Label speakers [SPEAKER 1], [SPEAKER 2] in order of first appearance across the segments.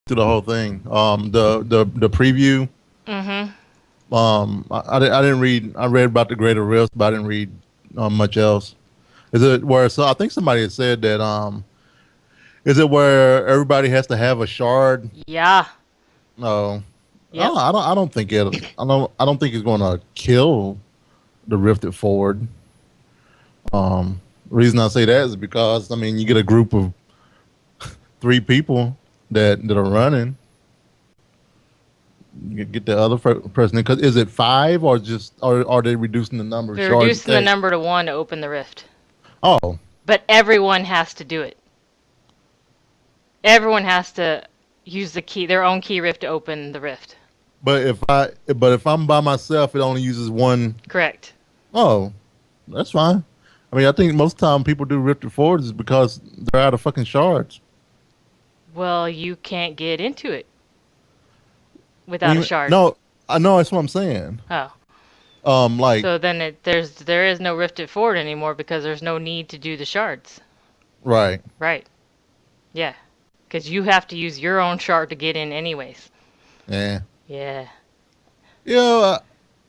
[SPEAKER 1] through the whole thing. The preview.
[SPEAKER 2] Mm-hmm.
[SPEAKER 1] I didn't read. I read about the Greater Rift, but I didn't read much else. Is it where? So I think somebody had said that. Is it where everybody has to have a shard?
[SPEAKER 2] Yeah.
[SPEAKER 1] No.
[SPEAKER 2] Yep.
[SPEAKER 1] I don't think it. I don't think it's going to kill the Rifted Forward. The reason I say that is because I mean you get a group of three people that are running. You get the other person because is it five or just or are they reducing the number of
[SPEAKER 2] They're
[SPEAKER 1] shards?
[SPEAKER 2] reducing the number to one to open the rift.
[SPEAKER 1] Oh,
[SPEAKER 2] But everyone has to do it. Everyone has to use their own key rift to open the rift.
[SPEAKER 1] but if I'm by myself, it only uses one.
[SPEAKER 2] Correct.
[SPEAKER 1] Oh, that's fine. I mean, I think most time people do Rifted Forwards is because they're out of fucking shards.
[SPEAKER 2] Well, you can't get into it without a shard.
[SPEAKER 1] No, I know that's what I'm saying.
[SPEAKER 2] Oh.
[SPEAKER 1] Like
[SPEAKER 2] So then there is no rifted forward anymore because there's no need to do the shards.
[SPEAKER 1] right,
[SPEAKER 2] Right. Yeah. Because you have to use your own shard to get in anyways.
[SPEAKER 1] yeah,
[SPEAKER 2] Yeah.
[SPEAKER 1] yeah.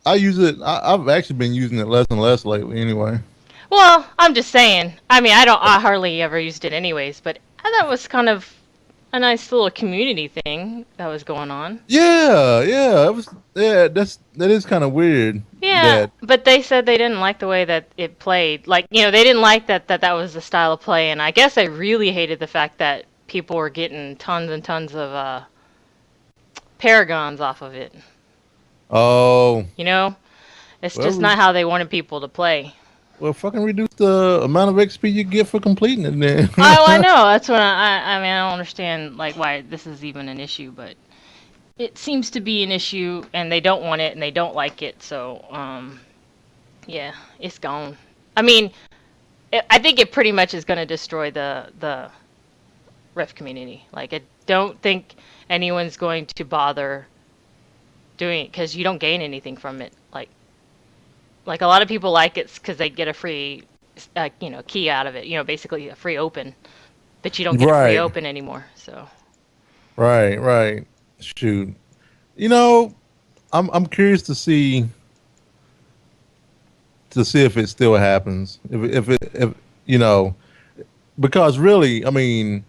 [SPEAKER 1] I use it. I've actually been using it less and less lately. Anyway.
[SPEAKER 2] Well, I'm just saying. I mean, I hardly ever used it anyways, but I thought it was kind of a nice little community thing that was going on.
[SPEAKER 1] Yeah, yeah. It was. Yeah, that is kind of weird.
[SPEAKER 2] Yeah,
[SPEAKER 1] That
[SPEAKER 2] but they said they didn't like the way that it played. Like, they didn't like that was the style of play, and I guess they really hated the fact that people were getting tons and tons of paragons off of it.
[SPEAKER 1] oh
[SPEAKER 2] You know? It's
[SPEAKER 1] well,
[SPEAKER 2] just not how they wanted people to play.
[SPEAKER 1] well, fucking reduce the amount of XP you get for completing it. Then.
[SPEAKER 2] Oh, I know. That's what I mean, I don't understand like why this is even an issue, but it seems to be an issue, and they don't want it, and they don't like it. So, yeah, it's gone. I mean, I think it pretty much is going to destroy the Rift community. Like, I don't think anyone's going to bother doing it because you don't gain anything from it. Like a lot of people like it because they get a free, key out of it. Basically a free open, but you don't get a free
[SPEAKER 1] Right,
[SPEAKER 2] open anymore. So.
[SPEAKER 1] right. Shoot, you know, I'm curious to see if it still happens. If you know, because really, I mean,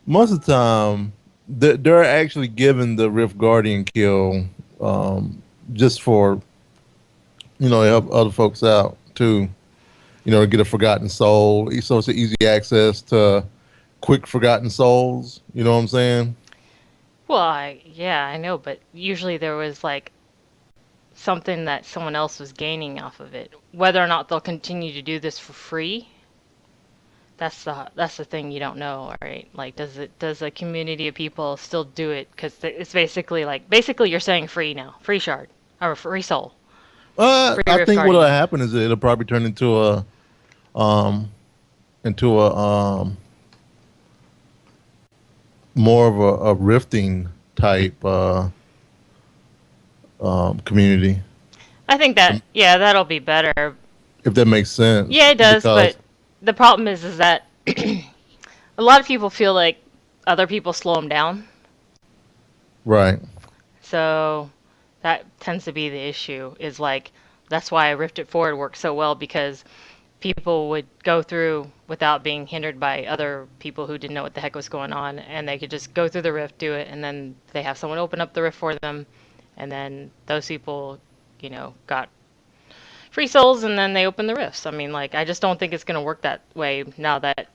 [SPEAKER 1] most of the time they're actually giving the Rift Guardian kill just for help other folks out too. To get a Forgotten Soul, so it's an easy access to quick Forgotten Souls. You know what I'm saying?
[SPEAKER 2] Well, yeah, I know, but usually there was like something that someone else was gaining off of it. Whether or not they'll continue to do this for free, that's the thing you don't know, right? Like, does a community of people still do it? Because it's basically you're saying free now, free shard or free soul, free
[SPEAKER 1] I
[SPEAKER 2] rift
[SPEAKER 1] think what'll
[SPEAKER 2] guardian.
[SPEAKER 1] happen is it'll probably turn um into a more of a rifting type community,
[SPEAKER 2] I think that yeah, that'll be better.
[SPEAKER 1] if that makes sense.
[SPEAKER 2] Yeah, it does, but
[SPEAKER 1] Because
[SPEAKER 2] the problem is that a lot of people feel like other people slow them down.
[SPEAKER 1] right,
[SPEAKER 2] So that tends to be the issue. Is like that's why Rift It Forward works so well because people would go through without being hindered by other people who didn't know what the heck was going on, and they could just go through the rift, do it, and then they have someone open up the rift for them, and then those people, got free souls, and then they open the rifts. I mean, like, I just don't think it's going to work that way now that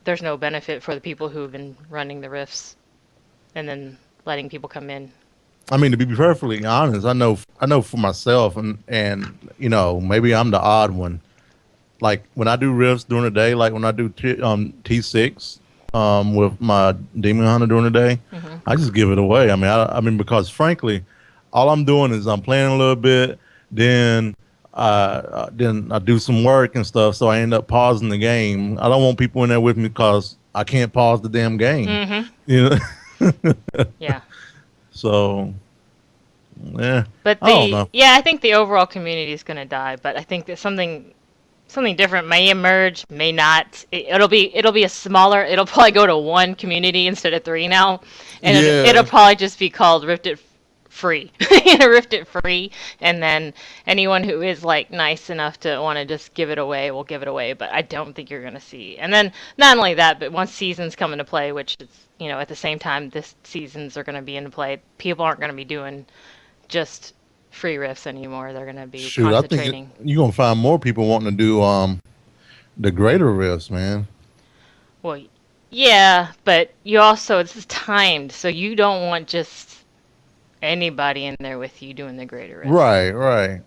[SPEAKER 2] there's no benefit for the people who've been running the rifts and then letting people come in.
[SPEAKER 1] I mean, to be perfectly honest, I know for myself, and maybe I'm the odd one. Like when I do rifts during the day, like when I do T6 with my Demon Hunter during the day,
[SPEAKER 2] Hmm.
[SPEAKER 1] I just give it away. I mean because frankly, all I'm doing is I'm playing a little bit, then then I do some work and stuff, so I end up pausing the game. I don't want people in there with me because I can't pause the damn game.
[SPEAKER 2] Hmm.
[SPEAKER 1] You know,
[SPEAKER 2] Yeah.
[SPEAKER 1] so yeah,
[SPEAKER 2] But
[SPEAKER 1] I don't know.
[SPEAKER 2] I think the overall community is going to die, but I think that something different may emerge, may not. It'll be a smaller. It'll probably go to one community instead of three now, and it'll
[SPEAKER 1] Yeah.
[SPEAKER 2] probably just be called Rifted Free. Rifted Free, and then anyone who is like nice enough to want to just give it away will give it away. But I don't think you're gonna see. And then not only that, but once seasons come into play, which is at the same time this seasons are gonna be into play, people aren't gonna be doing just free rifts anymore. They're gonna be
[SPEAKER 1] Shoot, I think
[SPEAKER 2] concentrating.
[SPEAKER 1] you're gonna find more people wanting to do the greater rifts, man.
[SPEAKER 2] Well, yeah, but you also this is timed, so you don't want just anybody in there with you doing the greater rifts.
[SPEAKER 1] Right, right.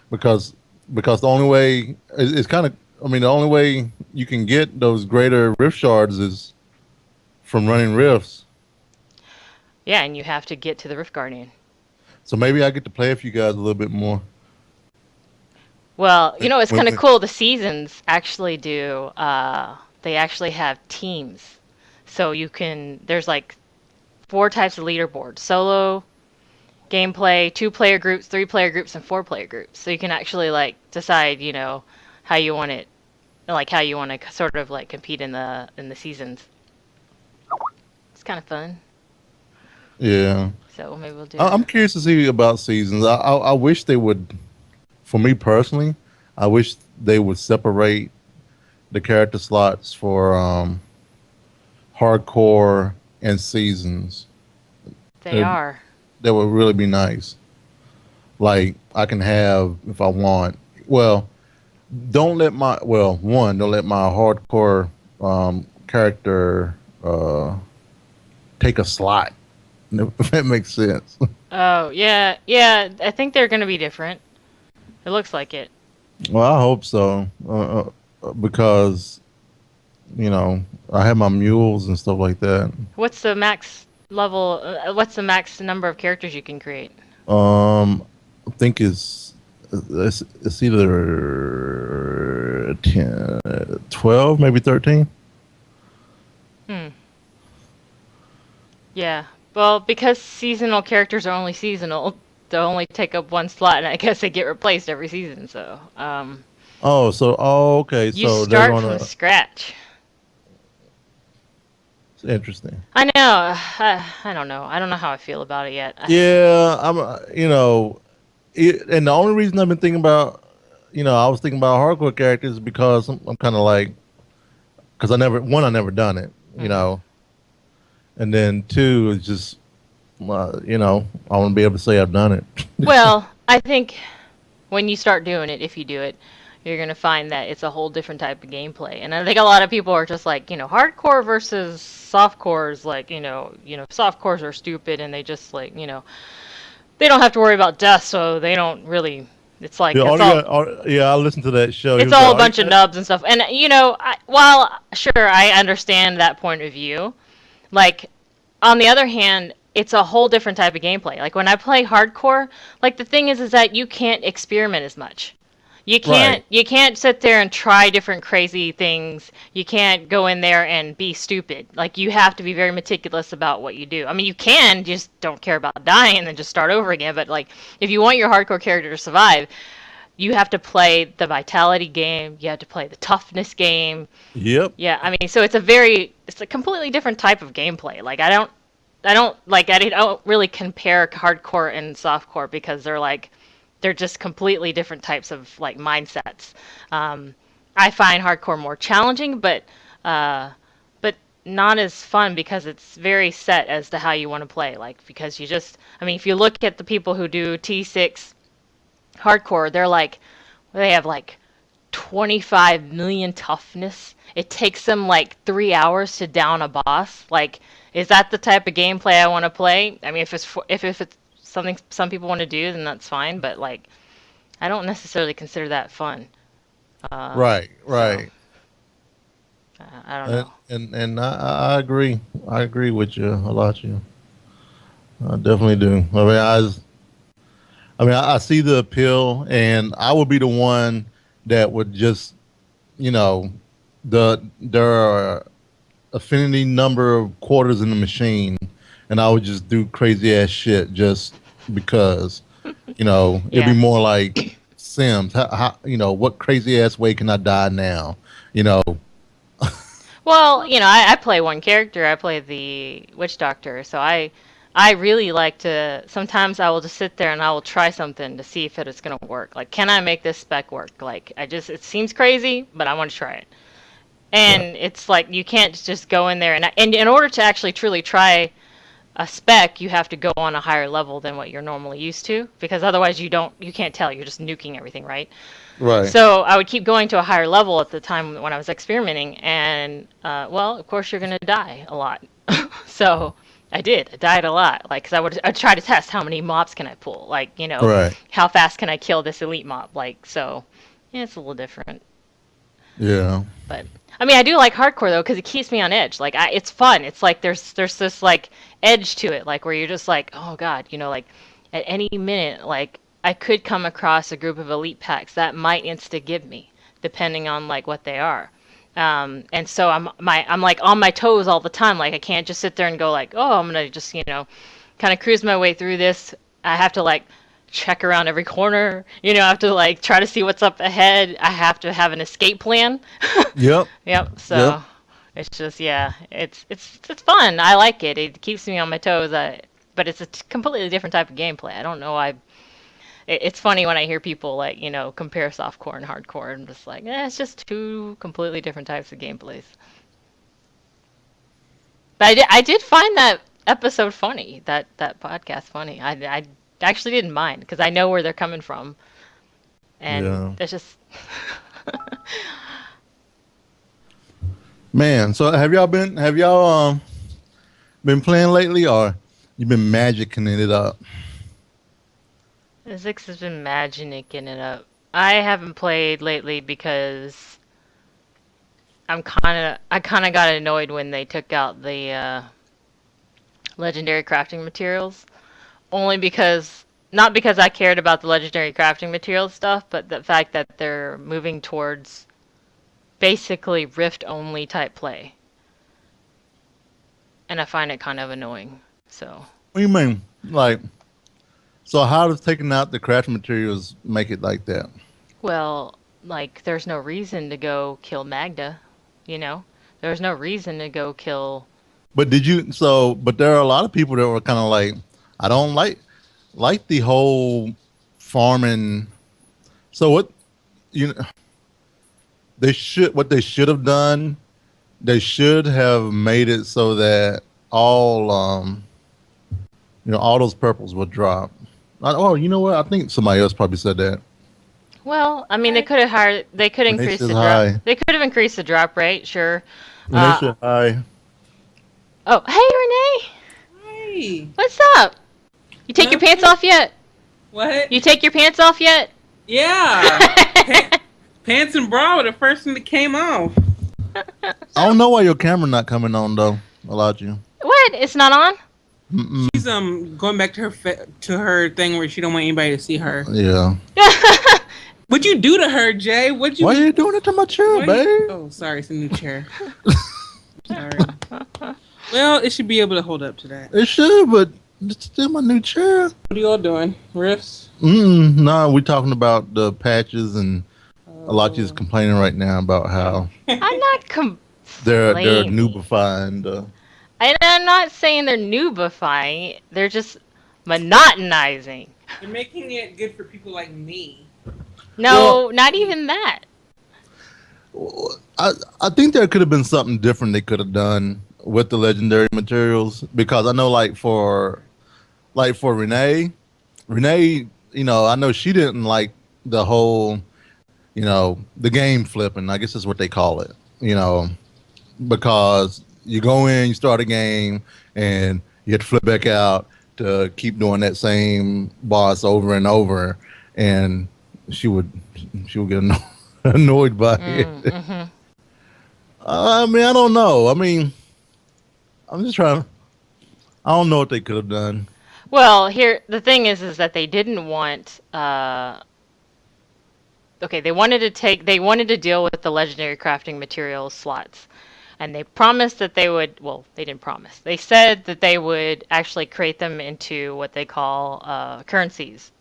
[SPEAKER 1] Because the only way it's kind of, I mean, the only way you can get those greater rift shards is from running rifts.
[SPEAKER 2] Yeah, and you have to get to the Rift Guardian.
[SPEAKER 1] So maybe I get to play with you guys a little bit more.
[SPEAKER 2] Well, it's kind of
[SPEAKER 1] When-
[SPEAKER 2] cool. The seasons actually do. They actually have teams, so you can. There's like four types of leaderboards: solo, gameplay, two-player groups, three-player groups, and four-player groups. So you can actually like decide, how you want it, like how you want to sort of like compete in the seasons. It's kind of fun.
[SPEAKER 1] Yeah,
[SPEAKER 2] So maybe we'll do
[SPEAKER 1] I'm
[SPEAKER 2] that.
[SPEAKER 1] curious to see about seasons. I wish they would. For me personally, I wish they would separate the character slots for hardcore and seasons.
[SPEAKER 2] They
[SPEAKER 1] It,
[SPEAKER 2] are.
[SPEAKER 1] that would really be nice. Like I can have if I want. Well, don't let my hardcore character take a slot. If that makes sense.
[SPEAKER 2] Oh yeah, yeah. I think they're gonna be different. It looks like it.
[SPEAKER 1] Well, I hope so, because I have my mules and stuff like that.
[SPEAKER 2] What's the max level? What's the max number of characters you can create?
[SPEAKER 1] I think it's either 10, 12, maybe 13.
[SPEAKER 2] Hmm. Yeah. Well, because seasonal characters are only seasonal, they only take up one slot, and I guess they get replaced every season. So,
[SPEAKER 1] Okay,
[SPEAKER 2] you
[SPEAKER 1] so they're
[SPEAKER 2] start from
[SPEAKER 1] gonna.
[SPEAKER 2] scratch.
[SPEAKER 1] It's interesting.
[SPEAKER 2] I know. I don't know. I don't know how I feel about it yet.
[SPEAKER 1] Yeah, and the only reason I've been thinking about, I was thinking about hardcore characters because I'm kind of like, because I never done it,
[SPEAKER 2] Mhm.
[SPEAKER 1] and then two is just, I want to be able to say I've done it.
[SPEAKER 2] Well, I think when you start doing it, if you do it, you're gonna find that it's a whole different type of gameplay. And I think a lot of people are just like, hardcore versus softcore is like, softcores are stupid and they just like, they don't have to worry about death, so they don't really. It's like
[SPEAKER 1] Yeah,
[SPEAKER 2] it's all
[SPEAKER 1] yeah, I listened to that show. He
[SPEAKER 2] it's
[SPEAKER 1] was like,
[SPEAKER 2] all a bunch of nubs and stuff. And while sure I understand that point of view, like on the other hand, it's a whole different type of gameplay. Like when I play hardcore, like the thing is that you can't experiment as much. You
[SPEAKER 1] right,
[SPEAKER 2] can't sit there and try different crazy things. You can't go in there and be stupid. Like you have to be very meticulous about what you do. I mean, you can just don't care about dying and then just start over again. But like if you want your hardcore character to survive, you have to play the vitality game. You have to play the toughness game.
[SPEAKER 1] yep,
[SPEAKER 2] Yeah, I mean, so it's a completely different type of gameplay. Like I don't really compare hardcore and softcore because they're just completely different types of like mindsets. Um, I find hardcore more challenging, uh, but not as fun because it's very set as to how you want to play. Like because I mean, if you look at the people who do T6 hardcore, they have like 25 million toughness. It takes them like 3 hours to down a boss. Like, is that the type of gameplay I want to play? I mean, if it's something some people want to do, then that's fine. But like, I don't necessarily consider that fun. Uh,
[SPEAKER 1] right,
[SPEAKER 2] so
[SPEAKER 1] right.
[SPEAKER 2] I don't know.
[SPEAKER 1] And I agree. I agree with you a lot. You, I definitely do. I see the appeal, and I would be the one that would just, you know, there are affinity number of quarters in the machine, and I would just do crazy ass shit just because, it'd be
[SPEAKER 2] Yeah.
[SPEAKER 1] more like Sims. What crazy ass way can I die now? You know,
[SPEAKER 2] Well, I play one character. I play the witch doctor, so I really like to. Sometimes I will just sit there and I will try something to see if it's gonna work. Like, can I make this spec work? Like, it seems crazy, but I want to try it.
[SPEAKER 1] right,
[SPEAKER 2] And it's like you can't just go in there and in order to actually truly try a spec, you have to go on a higher level than what you're normally used to because otherwise you can't tell. You're just nuking everything, right?
[SPEAKER 1] right,
[SPEAKER 2] So I would keep going to a higher level at the time when I was experimenting, and well, of course you're gonna die a lot. So I did. I died a lot, like because I'd try to test how many mobs can I pull, like
[SPEAKER 1] right,
[SPEAKER 2] how fast can I kill this elite mob, like so. Yeah, it's a little different,
[SPEAKER 1] yeah,
[SPEAKER 2] but I mean I do like hardcore though because it keeps me on edge. Like it's fun. It's like there's this like edge to it, like where you're just like oh god, like at any minute like I could come across a group of elite packs that might insta give me, depending on like what they are. And so I'm like on my toes all the time. Like I can't just sit there and go like, oh, I'm gonna just kind of cruise my way through this. I have to like check around every corner. I have to like try to see what's up ahead. I have to have an escape plan.
[SPEAKER 1] yep,
[SPEAKER 2] Yep.
[SPEAKER 1] yep,
[SPEAKER 2] So it's just yeah, it's fun. I like it. It keeps me on my toes. But it's a completely different type of gameplay. I don't know. It's funny when I hear people like compare softcore and hardcore. I'm just like, it's just two completely different types of gameplays. But I did find that episode funny. That podcast funny. I actually didn't mind because I know where they're coming from, and
[SPEAKER 1] yeah.
[SPEAKER 2] it's just
[SPEAKER 1] Man, so have y'all been playing lately, or you been magicking it up?
[SPEAKER 2] Zix has been imagining it up. I haven't played lately because I kind of got annoyed when they took out the legendary crafting materials. Only because not because I cared about the legendary crafting materials stuff, but the fact that they're moving towards basically rift only type play, and I find it kind of annoying. So,
[SPEAKER 1] What do you mean? Like, so how does taking out the craft materials make it like that?
[SPEAKER 2] well, like there's no reason to go kill Magda, you know? There's no reason to go kill.
[SPEAKER 1] But but there are a lot of people that were kind of like, I don't like the whole farming. So you know what they should have done. They should have made it so that all those purples would drop. Oh, you know what? I think somebody else probably said that.
[SPEAKER 2] Well, I mean,
[SPEAKER 3] Hi.
[SPEAKER 2] they could
[SPEAKER 1] Renee
[SPEAKER 2] increase
[SPEAKER 1] says
[SPEAKER 2] the drop.
[SPEAKER 1] hi.
[SPEAKER 2] They could have increased the drop rate, sure.
[SPEAKER 1] Renee
[SPEAKER 2] Uh,
[SPEAKER 1] said hi.
[SPEAKER 2] oh, hey Renee,
[SPEAKER 3] Hi.
[SPEAKER 2] what's up? You take your pants
[SPEAKER 3] Nothing.
[SPEAKER 2] off yet?
[SPEAKER 3] What?
[SPEAKER 2] You take your pants off yet?
[SPEAKER 3] Yeah. Pants and bra were the first thing that came off.
[SPEAKER 1] I don't know why your camera not coming on though. Elijah.
[SPEAKER 2] What? It's not on?
[SPEAKER 1] Mm-mm.
[SPEAKER 3] She's going back to her thing where she don't want anybody to see her.
[SPEAKER 1] Yeah.
[SPEAKER 3] What'd you do to her, Jay?
[SPEAKER 1] Why are you doing it to my chair, babe?
[SPEAKER 3] Oh, sorry, it's a new chair. Sorry. Well, it should be able to hold up to that.
[SPEAKER 1] It should, but it's still my new chair.
[SPEAKER 3] What are y'all doing? Riffs?
[SPEAKER 1] No, we're talking about the patches, and Elijah's
[SPEAKER 3] Oh.
[SPEAKER 1] complaining right now about how
[SPEAKER 2] I'm not
[SPEAKER 1] they're
[SPEAKER 2] complaining.
[SPEAKER 1] noobifying
[SPEAKER 2] And I'm not saying they're noobifying. They're just monotonizing.
[SPEAKER 3] They're making it good for people like me.
[SPEAKER 2] No, not even that.
[SPEAKER 1] I think there could have been something different they could have done with the legendary materials, because I know for Renee, I know she didn't like the whole, the game flipping. I guess that's what they call it. Because you go in, you start a game, and you have to flip back out to keep doing that same boss over and over, and she would get annoyed by it.
[SPEAKER 2] Mm-hmm.
[SPEAKER 1] I mean, I don't know. I mean, I'm just trying. I don't know what they could have done.
[SPEAKER 2] Well, here the thing is that they didn't want. Okay, they wanted to deal with the legendary crafting materials slots, and they promised that they would. Well, they didn't promise. They said that they would actually create them into what they call currencies.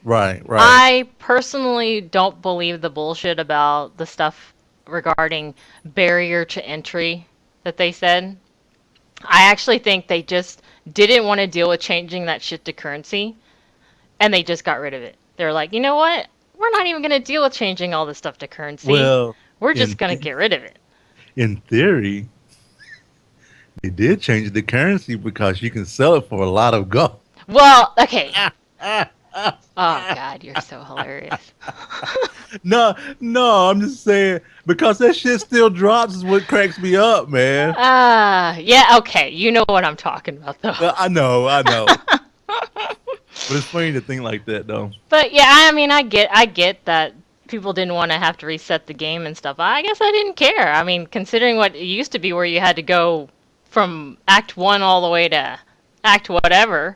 [SPEAKER 1] Right.
[SPEAKER 2] I personally don't believe the bullshit about the stuff regarding barrier to entry that they said. I actually think they just didn't want to deal with changing that shit to currency, and they just got rid of it. They're like, you know what? We're not even going to deal with changing all this stuff to currency.
[SPEAKER 1] Well,
[SPEAKER 2] We're just
[SPEAKER 1] in
[SPEAKER 2] going to get rid of it.
[SPEAKER 1] in theory, they did change the currency because you can sell it for a lot of gold.
[SPEAKER 2] Well, okay. Oh, God, you're so hilarious.
[SPEAKER 1] No, I'm just saying because that shit still drops is what cracks me up, man.
[SPEAKER 2] Yeah, okay. You know what I'm talking about, though.
[SPEAKER 1] I know, but it's funny to think like that, though.
[SPEAKER 2] But yeah, I mean, I get that people didn't want to have to reset the game and stuff. I guess I didn't care. I mean, considering what it used to be, where you had to go from Act One all the way to Act whatever,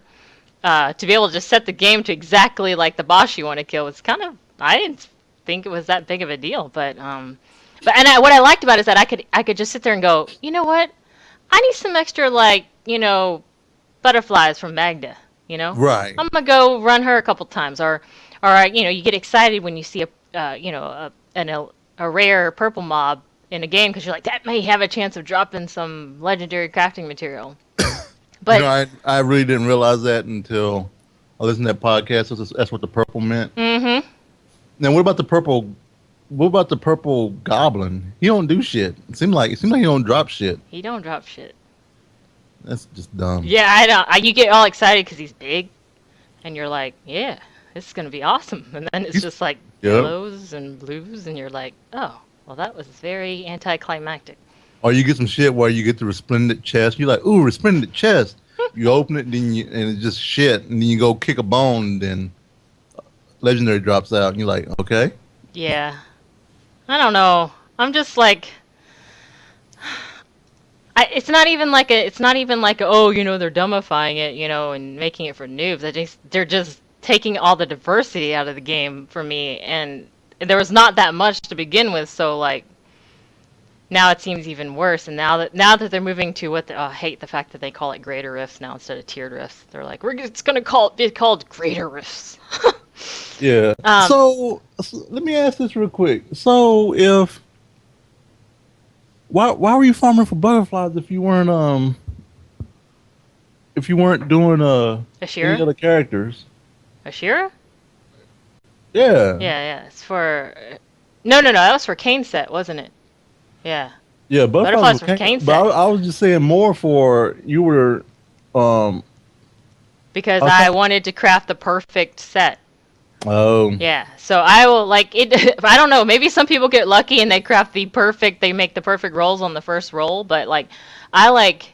[SPEAKER 2] to be able to just set the game to exactly like the boss you want to kill was kind of. I didn't think it was that big of a deal, what I liked about it is that I could just sit there and go, you know what? I need some extra butterflies from Magda.
[SPEAKER 1] Right.
[SPEAKER 2] I'm gonna go run her a couple times, or you get excited when you see a rare purple mob in a game because you're like that may have a chance of dropping some legendary crafting material. But
[SPEAKER 1] I really didn't realize that until I listened to that podcast. That's what the purple meant.
[SPEAKER 2] Mm-hmm.
[SPEAKER 1] Now, what about the purple? What about the purple goblin? He don't do shit. It seemed like he don't drop shit.
[SPEAKER 2] He don't drop shit.
[SPEAKER 1] That's just dumb.
[SPEAKER 2] Yeah, I don't. You get all excited because he's big, and you're like, yeah, this is gonna be awesome. And then it's just like yellows and blues, and you're like, oh, well, that was very anticlimactic.
[SPEAKER 1] Or you get some shit where you get the resplendent chest. You're like, ooh, resplendent chest. You open it, and it's just shit, and then you go kick a bone, and then legendary drops out, and you're like, okay.
[SPEAKER 2] Yeah, I don't know. I'm just like. It's not even like they're dumbifying it, and making it for noobs. They're just taking all the diversity out of the game for me, and there was not that much to begin with. So like, now it seems even worse. And now that they're moving to I hate the fact that they call it greater rifts now instead of tiered rifts. They're like, it's gonna be called greater rifts.
[SPEAKER 1] Yeah. So let me ask this real quick. So Why were you farming for butterflies if you weren't doing
[SPEAKER 2] Ashira?
[SPEAKER 1] any other characters?
[SPEAKER 2] Ashira?
[SPEAKER 1] Yeah.
[SPEAKER 2] Yeah. It's for no. That was for Kane's set, wasn't it? Yeah.
[SPEAKER 1] Yeah, butterflies
[SPEAKER 2] for Kane's set.
[SPEAKER 1] But I was just saying more for you were
[SPEAKER 2] because I wanted to craft the perfect set.
[SPEAKER 1] Oh.
[SPEAKER 2] Yeah, so I will like it. I don't know. Maybe some people get lucky and they craft they make the perfect rolls on the first roll. But like, I like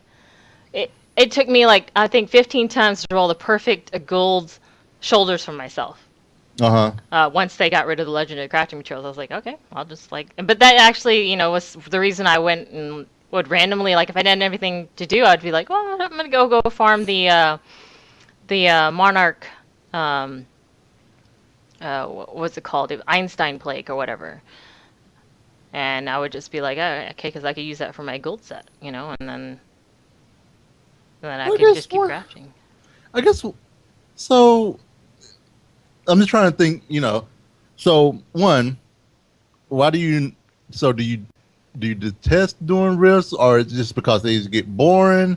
[SPEAKER 2] it. It took me I think 15 times to roll the perfect gold shoulders for myself. Once they got rid of the legendary crafting materials, I was like, okay, I'll just But that actually, was the reason I went and would randomly if I didn't have anything to do, I'd be like, well, I'm gonna go farm the monarch. What's it called? Einstein Plague or whatever. And I would just be like, oh, okay, because I could use that for my gold set, and then I could just keep crafting.
[SPEAKER 1] I guess so. I'm just trying to think, So one, why do you detest doing rifts, or is it just because they get boring?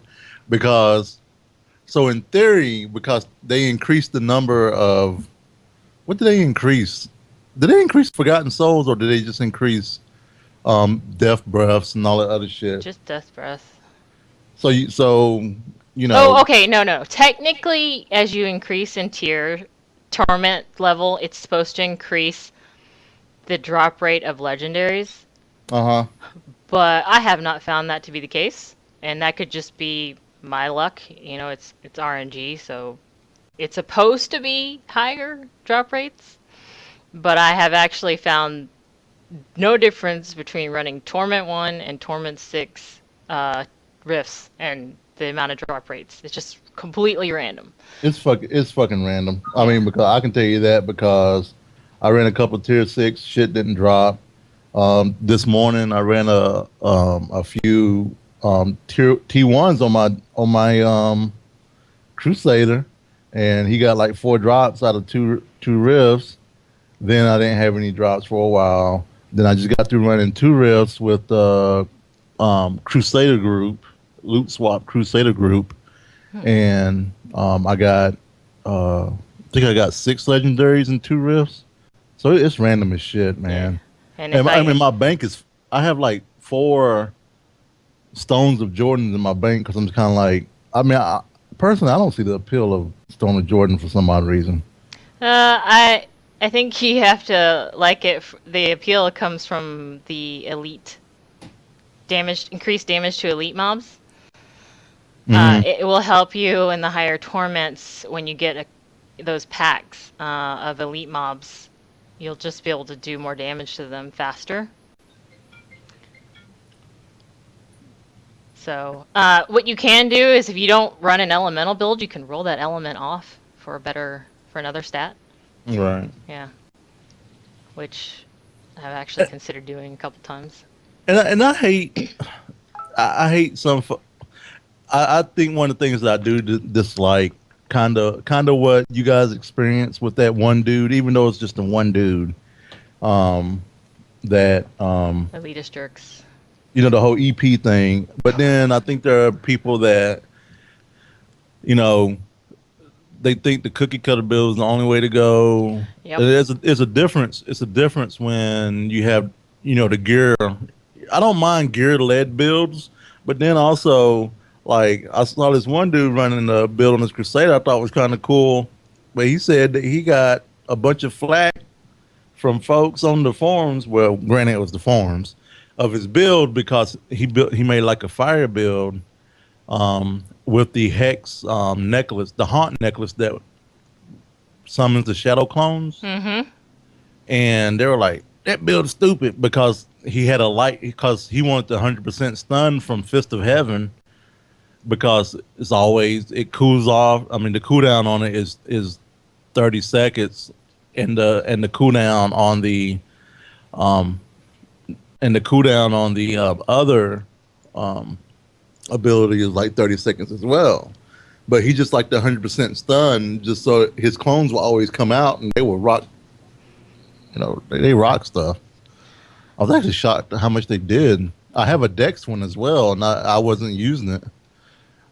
[SPEAKER 1] So in theory, because they increase the number of what did they increase? Did they increase Forgotten Souls, or did they just increase death breaths and all that other shit?
[SPEAKER 2] Just death breath.
[SPEAKER 1] So
[SPEAKER 2] Oh, okay, no. Technically, as you increase in tier torment level, it's supposed to increase the drop rate of legendaries. But I have not found that to be the case, and that could just be my luck. It's RNG, so. It's supposed to be higher drop rates, but I have actually found no difference between running Torment 1 and Torment 6 rifts and the amount of drop rates. It's just completely random.
[SPEAKER 1] It's fucking random. I mean, because I can tell you that because I ran a couple tier 6, shit didn't drop. This morning I ran a few tier T1s on my Crusader. and he got like 4 drops out of two rifts. Then I didn't have any drops for a while. Then I just got through running 2 rifts with Crusader Group, Loot Swap Crusader Group, and I got I think I got 6 legendaries in 2 rifts. So it's random as shit,
[SPEAKER 2] Yeah.
[SPEAKER 1] man.
[SPEAKER 2] And
[SPEAKER 1] And
[SPEAKER 2] if
[SPEAKER 1] I mean, my bank is I have like 4 stones of Jordans in my bank because I'm just kind of like, I mean, personally, I don't see the appeal of Stone of Jordan for some odd reason.
[SPEAKER 2] I think you have to like it. The appeal comes from the elite damage, increased damage to elite mobs.
[SPEAKER 1] Hmm.
[SPEAKER 2] It will help you in the higher torments when you get those packs of elite mobs. You'll just be able to do more damage to them faster. So, what you can do is if you don't run an elemental build, you can roll that element off for another stat.
[SPEAKER 1] Right.
[SPEAKER 2] Yeah, which I've actually considered doing a couple times.
[SPEAKER 1] And I hate I hate some. I think one of the things that I do dislike, kind of what you guys experience with that one dude, even though it's just the one dude, um, that
[SPEAKER 2] Elitist jerks.
[SPEAKER 1] the whole EP thing. But then I think there are people that you know they think the cookie cutter build is the only way to go.
[SPEAKER 2] Yep.
[SPEAKER 1] There's a difference. It's a difference when you have the gear. I don't mind gear led builds, but then also like I saw this one dude running a build on this Crusader I thought was kind of cool, but he said that he got a bunch of flack from folks on the forums. Well, granted, it was the forums of his build because he made like a fire build with the hex necklace, the haunt necklace that summons the shadow clones,
[SPEAKER 2] Mm-hmm.
[SPEAKER 1] and they were like, that build is stupid because he had a light because he wanted the 100% stun from Fist of Heaven because it cools off. I mean, the cooldown on it is 30 seconds, and the cooldown on the um other ability is like 30 seconds as well. But he just like the 100% stun, just so his clones will always come out and they will rock. They rock stuff. I was actually shocked at how much they did. I have a Dex one as well, and I wasn't using it.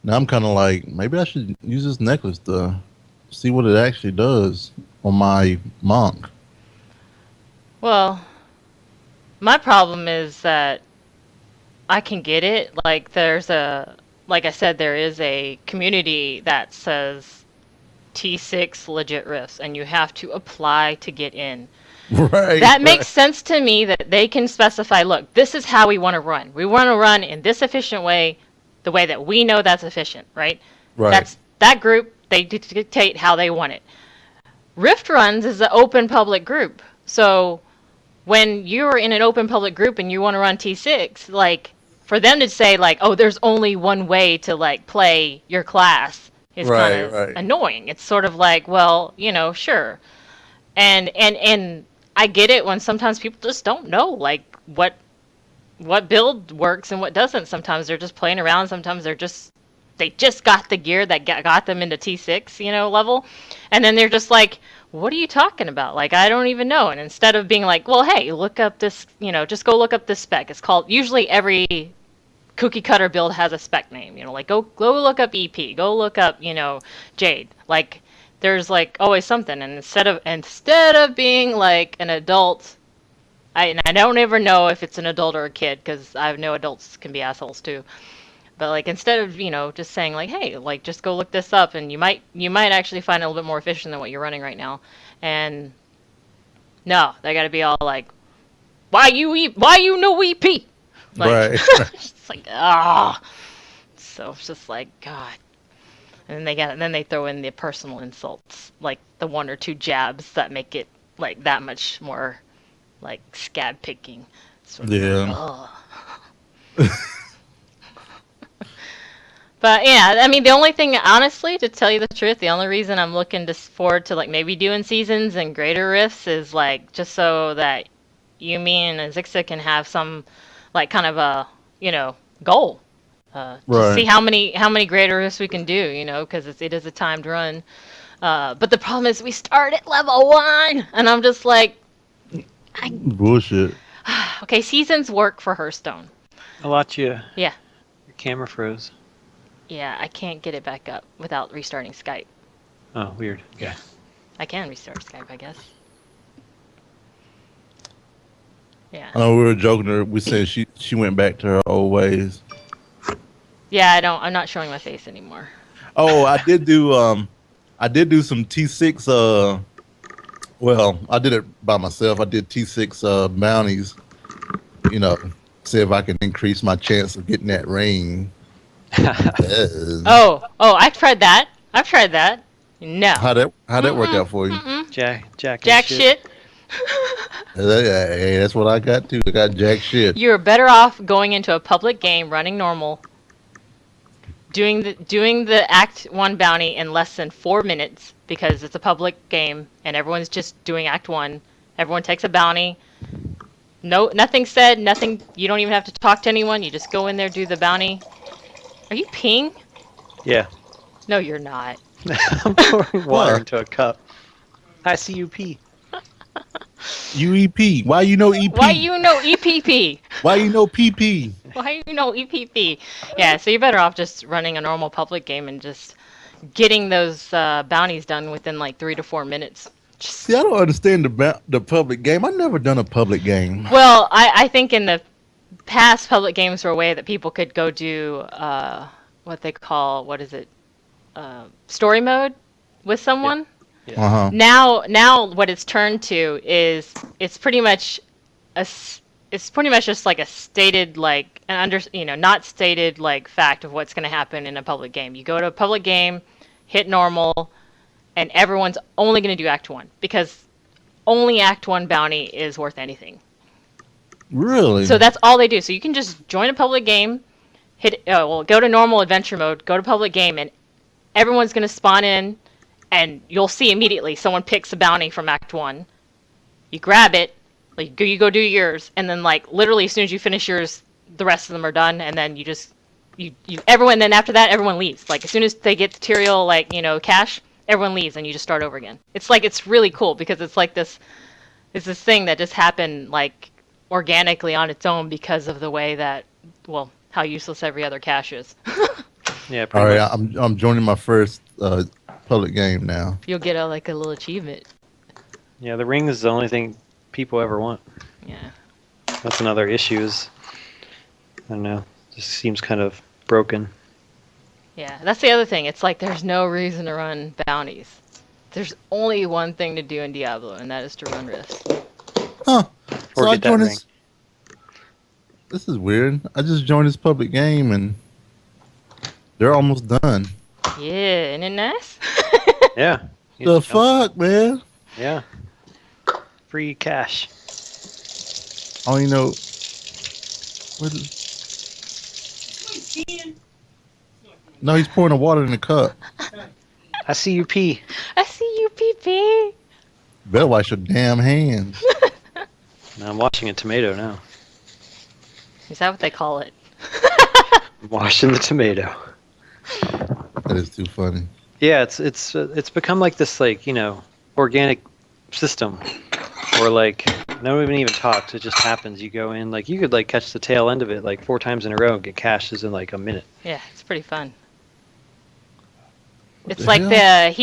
[SPEAKER 1] Now I'm kind of like, maybe I should use this necklace to see what it actually does on my monk.
[SPEAKER 2] Well, my problem is that I can get it. Like I said, there is a community that says T6 legit rifts, and you have to apply to get in.
[SPEAKER 1] Right.
[SPEAKER 2] That makes
[SPEAKER 1] Right.
[SPEAKER 2] sense to me that they can specify, look, this is how we want to run. We want to run in this efficient way, the way that we know that's efficient, right?
[SPEAKER 1] Right.
[SPEAKER 2] That's that group, they dictate how they want it. Rift Runs is an open public group. So when you're in an open public group and you want to run T6, like for them to say like, oh, there's only one way to like play your class is kind
[SPEAKER 1] Right.
[SPEAKER 2] of
[SPEAKER 1] Right.
[SPEAKER 2] annoying. It's sort of like, well, sure. And I get it when sometimes people just don't know like what build works and what doesn't. Sometimes they're just playing around. Sometimes they just got the gear that got them into T6, level, and then they're just like, "What are you talking about? Like, I don't even know." And instead of being like, "Well, hey, look up this, just go look up this spec." It's called usually every cookie cutter build has a spec name. Like go look up EP, go look up Jade. Like there's like always something, and instead of being like an adult. I don't ever know if it's an adult or a kid because I know adults can be assholes too. But like instead of just saying like, hey, like just go look this up and you might actually find it a little bit more efficient than what you're running right now. And no, they got to be all like, why you know EP? Like
[SPEAKER 1] Right.
[SPEAKER 2] it's like so it's just like God. And then they throw in the personal insults, like the one or two jabs that make it like that much more like scab picking. Sort of
[SPEAKER 1] Yeah.
[SPEAKER 2] like, But yeah, I mean, the only thing, honestly, to tell you the truth, the only reason I'm looking forward to like maybe doing seasons and greater rifts is like just so that you, me, and Azixa can have some like kind of a goal To see
[SPEAKER 1] Right.
[SPEAKER 2] how many greater rifts we can do, because it is a timed run. But the problem is we start at level 1, and I'm just like,
[SPEAKER 1] Bullshit.
[SPEAKER 2] okay, seasons work for Hearthstone.
[SPEAKER 4] Alachia,
[SPEAKER 2] Yeah,
[SPEAKER 4] your camera froze.
[SPEAKER 2] yeah, I can't get it back up without restarting Skype.
[SPEAKER 4] Oh, weird. Okay.
[SPEAKER 2] I can restart Skype, I guess. Yeah.
[SPEAKER 1] I know we were joking her. We said she went back to her old ways.
[SPEAKER 2] Yeah, I'm not showing my face anymore.
[SPEAKER 1] Oh, I did do some T6 well, I did it by myself. I did T6 bounties, you know, see if I can increase my chance of getting that ring.
[SPEAKER 2] Oh, I've tried that. No.
[SPEAKER 1] How'd that work out for you?
[SPEAKER 2] Jack shit.
[SPEAKER 1] Hey, that's what I got too. I got jack shit.
[SPEAKER 2] You're better off going into a public game, running normal, doing the Act 1 bounty in less than 4 minutes because it's a public game and everyone's just doing Act 1. Everyone takes a bounty. No, nothing said, nothing. You don't even have to talk to anyone. You just go in there, do the bounty. Are you peeing?
[SPEAKER 4] Yeah.
[SPEAKER 2] No, you're not.
[SPEAKER 4] I'm pouring water into a cup. I see you pee.
[SPEAKER 1] UEP. Why you know EP?
[SPEAKER 2] Why you know EPP?
[SPEAKER 1] Why you know PP?
[SPEAKER 2] Why you know EPP? Yeah, so you're better off just running a normal public game and just getting those bounties done within like 3 to 4 minutes.
[SPEAKER 1] See, I don't understand the public game. I've never done a public game.
[SPEAKER 2] Well, I think in the past, public games were a way that people could go do what they call, story mode with someone.
[SPEAKER 4] Yeah.
[SPEAKER 1] Uh-huh.
[SPEAKER 2] Now what it's turned to is it's pretty much just like a stated not stated like fact of what's going to happen in a public game. You go to a public game, hit normal, and everyone's only going to do Act 1 because only Act 1 bounty is worth anything.
[SPEAKER 1] Really?
[SPEAKER 2] So that's all they do. So you can just join a public game, go to normal adventure mode, go to public game, and everyone's going to spawn in, and you'll see immediately someone picks a bounty from Act 1. You grab it, like you go do yours, and then like literally as soon as you finish yours, the rest of them are done, and then everyone. Then after that, everyone leaves. Like as soon as they get material, cash, everyone leaves, and you just start over again. It's really cool because it's this thing that just happened like organically on its own because of the way that how useless every other cache is.
[SPEAKER 4] Yeah.
[SPEAKER 1] All
[SPEAKER 4] Pretty
[SPEAKER 1] right,
[SPEAKER 4] much.
[SPEAKER 1] I'm joining my first public game now.
[SPEAKER 2] You'll get a little achievement.
[SPEAKER 4] Yeah. The ring is the only thing people ever want.
[SPEAKER 2] Yeah.
[SPEAKER 4] That's another issue. I don't know. Just seems kind of broken.
[SPEAKER 2] Yeah, that's the other thing. It's like there's no reason to run bounties. There's only one thing to do in Diablo, and that is to run rifts.
[SPEAKER 1] Huh.
[SPEAKER 4] Or
[SPEAKER 1] So I
[SPEAKER 4] get that
[SPEAKER 1] joined
[SPEAKER 4] ring.
[SPEAKER 1] this is weird. I just joined this public game and they're almost done.
[SPEAKER 2] Yeah, isn't it nice?
[SPEAKER 4] Yeah.
[SPEAKER 1] The fuck, man?
[SPEAKER 4] Yeah. Free cash.
[SPEAKER 1] I don't even know. What is... No, he's pouring the water in the cup.
[SPEAKER 4] I see you pee.
[SPEAKER 2] I see you, PP.
[SPEAKER 1] Better wash your damn hands.
[SPEAKER 4] Now I'm washing a tomato now.
[SPEAKER 2] Is that what they call it?
[SPEAKER 4] I'm washing the tomato.
[SPEAKER 1] That is too funny.
[SPEAKER 4] Yeah, it's become like this organic system where no one even talks. It just happens. You go in you could catch the tail end of it 4 times in a row and get cashes in a minute.
[SPEAKER 2] Yeah, it's pretty fun.
[SPEAKER 1] What
[SPEAKER 2] It's
[SPEAKER 1] the
[SPEAKER 2] like
[SPEAKER 1] hell?
[SPEAKER 2] Zix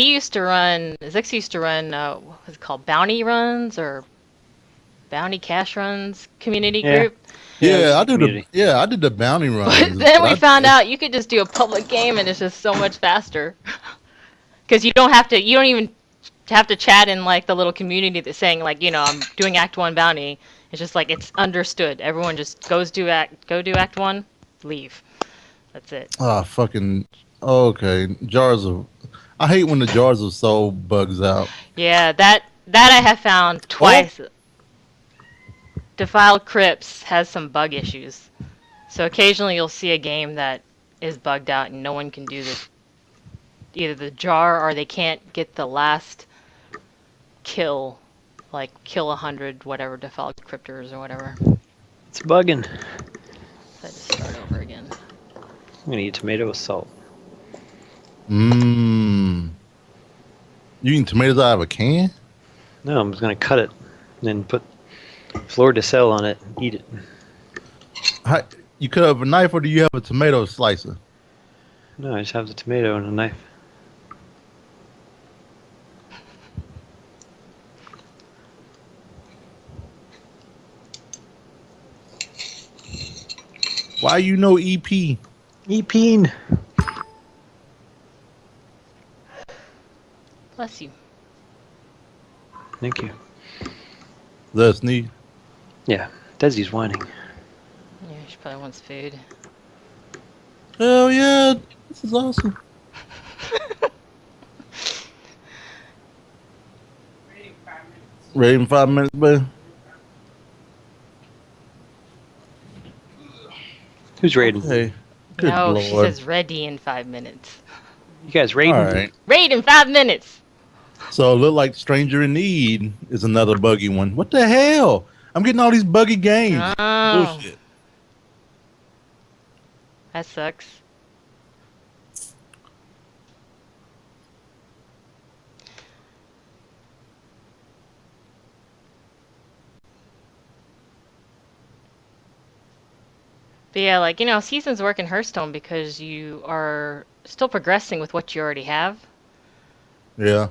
[SPEAKER 2] used to run, what was it called, bounty runs or bounty cash runs community
[SPEAKER 4] Yeah.
[SPEAKER 2] group.
[SPEAKER 1] Yeah, I
[SPEAKER 4] community.
[SPEAKER 1] did the bounty run.
[SPEAKER 2] But then we found out you could just do a public game and it's just so much faster. Because you don't even have to chat in the little community that's saying I'm doing Act 1 bounty. It's just it's understood. Everyone just go do Act 1, leave. That's it.
[SPEAKER 1] fucking. Okay, jars of. I hate when the jars of soul bugs out.
[SPEAKER 2] Yeah, that I have found twice. Defiled Crypts has some bug issues. So occasionally you'll see a game that is bugged out and no one can do either the jar or they can't get the last kill, kill 100 whatever Defiled Cryptors or whatever.
[SPEAKER 4] It's bugging.
[SPEAKER 2] So I just start over again.
[SPEAKER 4] I'm gonna eat tomato with salt.
[SPEAKER 1] Mmm. You eating tomatoes out of a can?
[SPEAKER 4] No, I'm just gonna cut it, and then put fleur de sel on it and eat it.
[SPEAKER 1] How, you cut up a knife, or do you have a tomato slicer?
[SPEAKER 4] No, I just have the tomato and a knife.
[SPEAKER 1] Why you know EP?
[SPEAKER 4] Epeen.
[SPEAKER 2] Bless you.
[SPEAKER 4] Thank you.
[SPEAKER 1] Let's need.
[SPEAKER 4] Yeah, Desi's whining.
[SPEAKER 2] Yeah, she probably wants food.
[SPEAKER 1] Hell yeah, this is awesome. Ready in 5 minutes, baby.
[SPEAKER 4] Who's raiding?
[SPEAKER 1] Hey, good
[SPEAKER 2] No,
[SPEAKER 1] lord.
[SPEAKER 2] she says ready in 5 minutes.
[SPEAKER 4] You guys raiding?
[SPEAKER 1] All right.
[SPEAKER 2] Raid in 5 minutes.
[SPEAKER 1] So it look like Stranger in Need is another buggy one. What the hell? I'm getting all these buggy games.
[SPEAKER 2] Oh,
[SPEAKER 1] Bullshit.
[SPEAKER 2] that sucks. But yeah, like, seasons work in Hearthstone because you are still progressing with what you already have.
[SPEAKER 1] Yeah.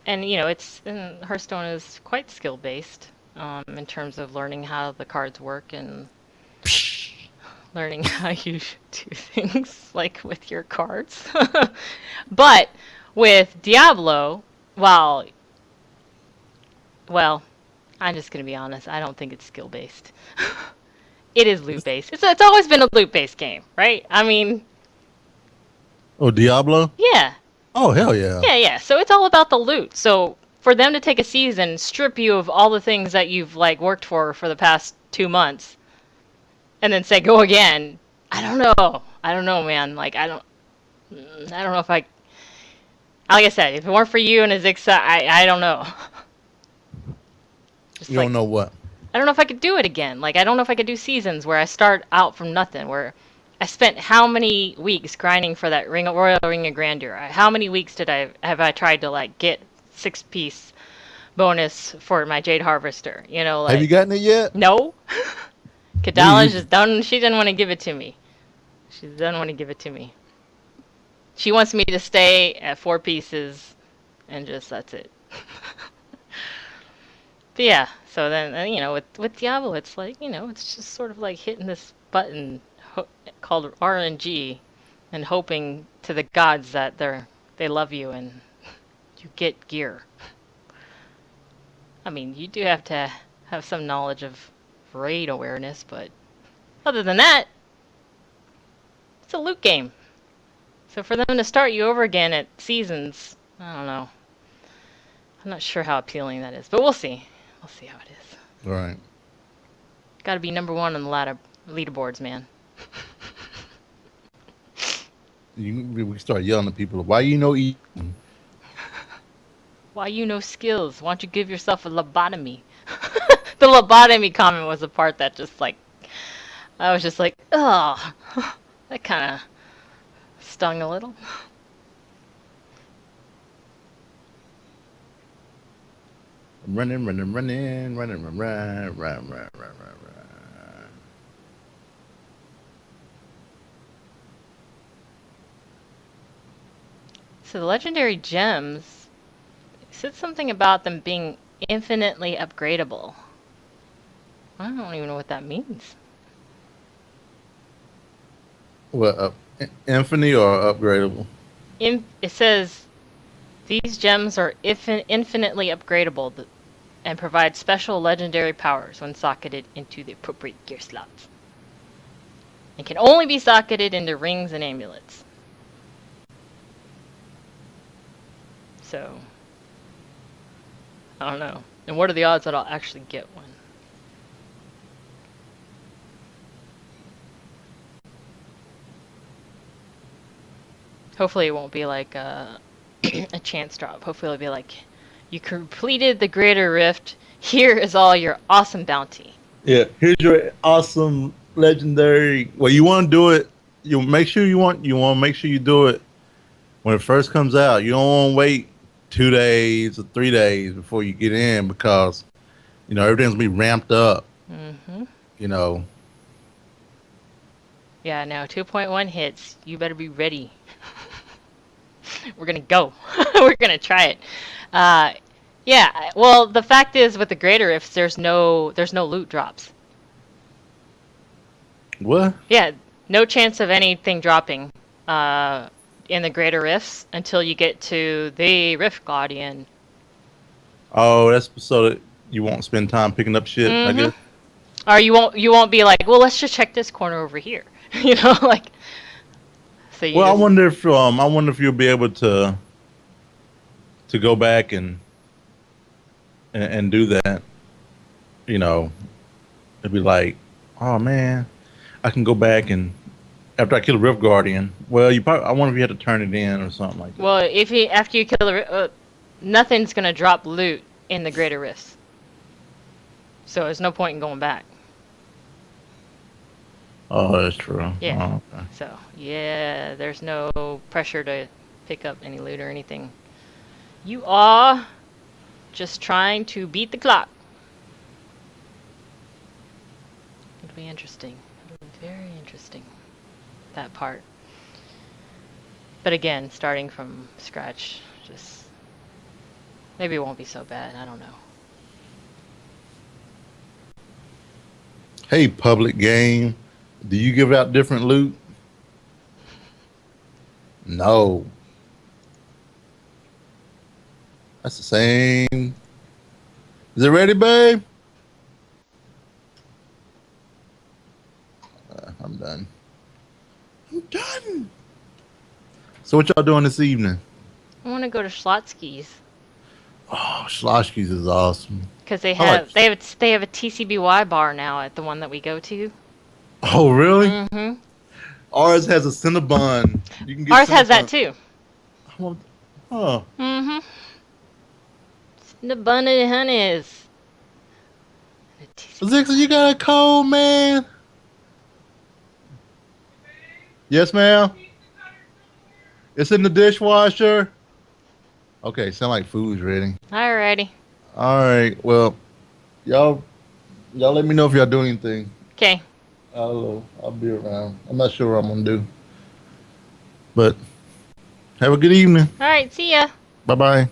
[SPEAKER 2] And Hearthstone is quite skill based in terms of learning how the cards work and learning how you do things like with your cards. But with Diablo, well, I'm just gonna be honest. I don't think it's skill based. It is loot based. It's always been a loot based game, right? I mean,
[SPEAKER 1] Oh, Diablo?
[SPEAKER 2] yeah.
[SPEAKER 1] Oh, hell yeah.
[SPEAKER 2] Yeah. So it's all about the loot. So for them to take a season, strip you of all the things that you've like worked for the past 2 months, and then say go again. I don't know, man. Like I don't know if I. Like I said, if it weren't for you and Azixa, I don't know. Just
[SPEAKER 1] You don't know what?
[SPEAKER 2] I don't know if I could do it again. Like I don't know if I could do seasons where I start out from nothing. Where I spent how many weeks grinding for that Royal Ring of Grandeur? How many weeks have I tried to like get 6-piece bonus for my Jade Harvester? Like
[SPEAKER 1] Have you gotten it yet?
[SPEAKER 2] no. Kadala just done. She didn't want to give it to me. She doesn't want to give it to me. She wants me to stay at 4 pieces, and just that's it. But yeah, so then with Diablo, it's like it's just sort of like hitting this button called RNG, and hoping to the gods that they love you and you get gear. I mean, you do have to have some knowledge of raid awareness, but other than that, it's a loot game. So for them to start you over again at seasons, I don't know. I'm not sure how appealing that is, but we'll see. We'll see how it is.
[SPEAKER 1] All right.
[SPEAKER 2] Got to be number 1 on the leaderboards, man.
[SPEAKER 1] We start yelling at people. Why you know E?
[SPEAKER 2] Why you know skills? Why don't you give yourself a lobotomy? The lobotomy comment was the part that just like, I was just like, oh, that kind of stung a little.
[SPEAKER 1] Running.
[SPEAKER 2] So the legendary gems, it said something about them being infinitely upgradable. I don't even know what that means.
[SPEAKER 1] What? Infinity or upgradable?
[SPEAKER 2] It says these gems are infinitely upgradable and provide special legendary powers when socketed into the appropriate gear slots. And can only be socketed into rings and amulets. So, I don't know. And what are the odds that I'll actually get one? Hopefully it won't be like a chance drop. Hopefully it'll be like, you completed the Greater Rift. Here is all your awesome bounty.
[SPEAKER 1] Yeah. Here's your awesome legendary. Well, you want to do it. You make sure you want to make sure you do it when it first comes out. You don't want to wait 2 days or 3 days before you get in because everything's gonna be ramped up.
[SPEAKER 2] Mm-hmm.
[SPEAKER 1] You know.
[SPEAKER 2] Yeah, no, 2.1 hits. You better be ready. We're gonna go. We're gonna try it. Yeah. Well, the fact is, with the greater rifts, there's no loot drops.
[SPEAKER 1] What?
[SPEAKER 2] Yeah, no chance of anything dropping in the greater rifts until you get to the Rift Guardian.
[SPEAKER 1] Oh, that's so that you won't spend time picking up shit. I
[SPEAKER 2] Mm-hmm.
[SPEAKER 1] guess.
[SPEAKER 2] Or you won't be like, well, let's just check this corner over here. Like. So you
[SPEAKER 1] Well,
[SPEAKER 2] just.
[SPEAKER 1] I wonder if you'll be able to go back and do that. It'd be like, oh man, I can go back and after I kill a Rift Guardian. Well, I wonder if you had to turn it in or something like that.
[SPEAKER 2] Well, after you kill nothing's gonna drop loot in the greater rifts. So there's no point in going back.
[SPEAKER 1] Oh, that's true.
[SPEAKER 2] Yeah.
[SPEAKER 1] Oh, okay.
[SPEAKER 2] So yeah, there's no pressure to pick up any loot or anything. You are just trying to beat the clock. It'll be interesting. It'll be very interesting. That part. But again, starting from scratch, just maybe it won't be so bad. I don't know.
[SPEAKER 1] Hey, public game, do you give out different loot? No. That's the same. Is it ready, babe? I'm done. I'm done. So what y'all doing this evening?
[SPEAKER 2] I want to go to Schlotsky's
[SPEAKER 1] Oh, Schloshki's is awesome.
[SPEAKER 2] because they
[SPEAKER 1] I like-
[SPEAKER 2] have a TCBY bar now at the one that we go to.
[SPEAKER 1] Oh, really?
[SPEAKER 2] Mm-hmm.
[SPEAKER 1] Ours has a Cinnabon. You can get
[SPEAKER 2] Ours has that
[SPEAKER 1] Cinnabon.
[SPEAKER 2] too.
[SPEAKER 1] Oh,
[SPEAKER 2] Mm-hmm. The bunny honeys.
[SPEAKER 1] Zixon, you got a cold, man? Yes, ma'am. It's in the dishwasher. Okay, sound like food's ready.
[SPEAKER 2] Alrighty.
[SPEAKER 1] All right. Well, y'all let me know if y'all do anything.
[SPEAKER 2] Okay.
[SPEAKER 1] I'll be around. I'm not sure what I'm gonna do. But have a good evening.
[SPEAKER 2] Alright, see ya.
[SPEAKER 1] Bye bye.